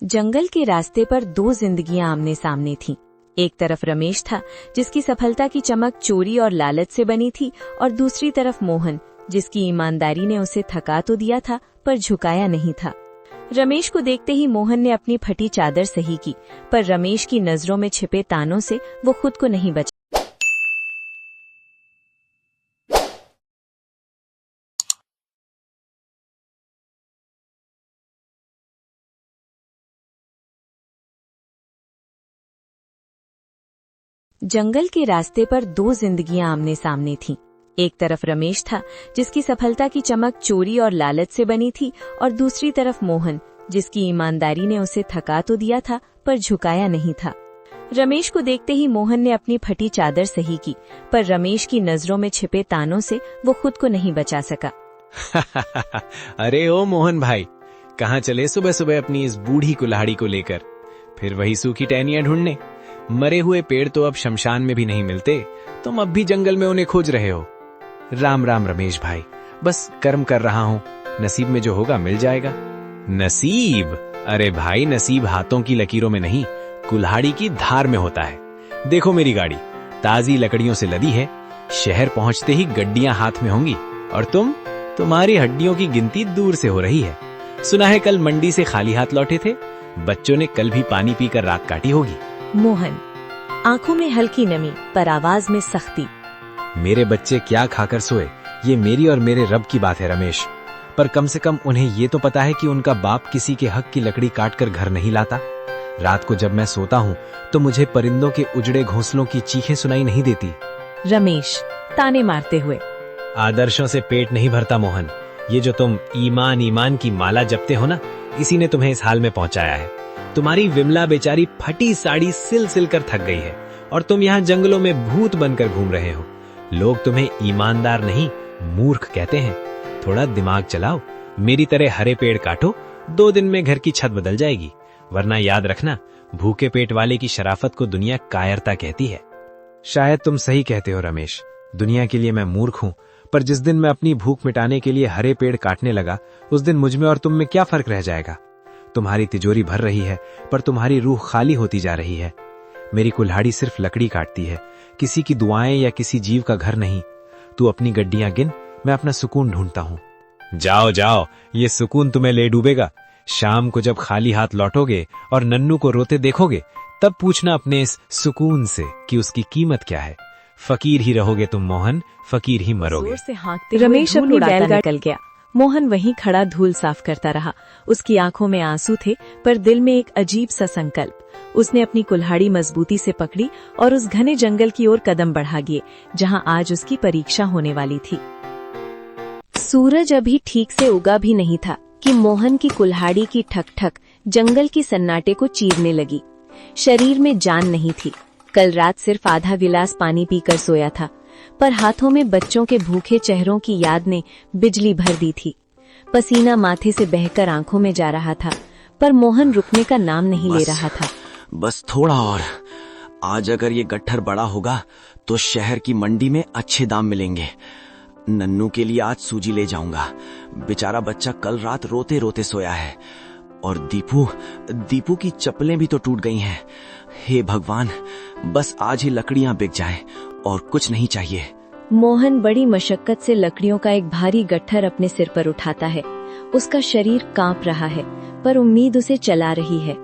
जंगल के रास्ते पर दो जिंदगियां आमने सामने थीं। एक तरफ रमेश था, जिसकी सफलता की चमक चोरी और लालच से बनी थी, और दूसरी तरफ मोहन, जिसकी ईमानदारी ने उसे थका तो दिया था पर झुकाया नहीं था। रमेश को देखते ही मोहन ने अपनी फटी चादर सही की, पर रमेश की नजरों में छिपे तानों से वो खुद को नहीं बचा। जंगल के रास्ते पर दो जिंदगियां आमने सामने थीं। एक तरफ रमेश था, जिसकी सफलता की चमक चोरी और लालच से बनी थी, और दूसरी तरफ मोहन, जिसकी ईमानदारी ने उसे थका तो दिया था पर झुकाया नहीं था। रमेश को देखते ही मोहन ने अपनी फटी चादर सही की, पर रमेश की नजरों में छिपे तानों से वो खुद को नहीं बचा सका। अरे ओ मोहन भाई, कहाँ चले सुबह सुबह अपनी इस बूढ़ी कुल्हाड़ी को लेकर? फिर वही सूखी टहनियां ढूंढने? मरे हुए पेड़ तो अब शमशान में भी नहीं मिलते, तुम अब भी जंगल में उन्हें खोज रहे हो। राम राम रमेश भाई, बस कर्म कर रहा हूँ, नसीब में जो होगा मिल जाएगा। नसीब? अरे भाई, नसीब हाथों की लकीरों में नहीं, कुल्हाड़ी की धार में होता है। देखो मेरी गाड़ी ताजी लकड़ियों से लदी है, शहर पहुंचते ही गड्डियां हाथ में होंगी, और तुम्हारी हड्डियों की गिनती दूर से हो रही है। सुना है कल मंडी से खाली हाथ लौटे थे, बच्चों ने कल भी पानी पीकर रात काटी होगी। मोहन, आंखों में हल्की नमी पर आवाज में सख्ती। मेरे बच्चे क्या खाकर सोए, ये मेरी और मेरे रब की बात है रमेश, पर कम से कम उन्हें ये तो पता है कि उनका बाप किसी के हक की लकड़ी काटकर घर नहीं लाता। रात को जब मैं सोता हूँ तो मुझे परिंदों के उजड़े घोंसलों की चीखें सुनाई नहीं देती। रमेश ताने मारते हुए। आदर्शों से पेट नहीं भरता मोहन, ये जो तुम ईमान ईमान की माला जपते हो ना, इसी ने तुम्हें इस हाल में पहुंचाया है। तुम्हारी विमला बेचारी फटी साड़ी सिल सिल कर थक गई है, और तुम यहाँ जंगलों में भूत बनकर घूम रहे हो। लोग तुम्हें ईमानदार नहीं, मूर्ख कहते हैं। थोड़ा दिमाग चलाओ, मेरी तरह हरे पेड़ काटो, 2 दिन में घर की छत बदल जाएगी। वरना याद रखना, भूखे पेट वाले की शराफत को दुनिया कायरता कहती है। शायद तुम सही कहते हो रमेश, दुनिया के लिए मैं मूर्ख हूँ, पर जिस दिन मैं अपनी भूख मिटाने के लिए हरे पेड़ काटने लगा, उस दिन मुझ में और तुम में क्या फर्क रह जाएगा? तुम्हारी तिजोरी भर रही है, पर तुम्हारी रूह खाली होती जा रही है। मेरी कुल्हाड़ी सिर्फ लकड़ी काटती है, किसी की दुआएं या किसी जीव का घर नहीं। तू अपनी गड्डियां गिन, मैं अपना सुकून ढूंढता हूँ। जाओ जाओ, ये सुकून तुम्हें ले डूबेगा। शाम को जब खाली हाथ लौटोगे और नन्नू को रोते देखोगे, तब पूछना अपने इस सुकून से कि उसकी कीमत क्या है। फकीर ही रहोगे तुम मोहन, फकीर ही मरोगे। रमेश अपनी बैलगाड़ी निकल गया। मोहन वहीं खड़ा धूल साफ करता रहा। उसकी आंखों में आंसू थे, पर दिल में एक अजीब सा संकल्प। उसने अपनी कुल्हाड़ी मजबूती से पकड़ी और उस घने जंगल की ओर कदम बढ़ा गए, जहां आज उसकी परीक्षा होने वाली थी। सूरज अभी ठीक से उगा भी नहीं था कि मोहन की कुल्हाड़ी की ठक ठक जंगल की सन्नाटे को चीरने लगी। शरीर में जान नहीं थी। कल रात सिर्फ आधा गिलास पानी पीकर सोया था, पर हाथों में बच्चों के भूखे चेहरों की याद ने बिजली भर दी थी। पसीना माथे से बहकर आंखों में जा रहा था, पर मोहन रुकने का नाम नहीं ले रहा था। बस थोड़ा और। आज अगर ये गट्ठर बड़ा होगा तो शहर की मंडी में अच्छे दाम मिलेंगे। नन्नू के लिए आज सूजी ले जाऊंगा। बेचारा बच्चा कल रात रोते रोते सोया है, और दीपू की चप्पलें भी तो टूट गई हैं। हे भगवान, बस आज ही लकड़ियां बिक जाएं और कुछ नहीं चाहिए। मोहन बड़ी मशक्कत से लकड़ियों का एक भारी गट्ठर अपने सिर पर उठाता है। उसका शरीर कांप रहा है, पर उम्मीद उसे चला रही है।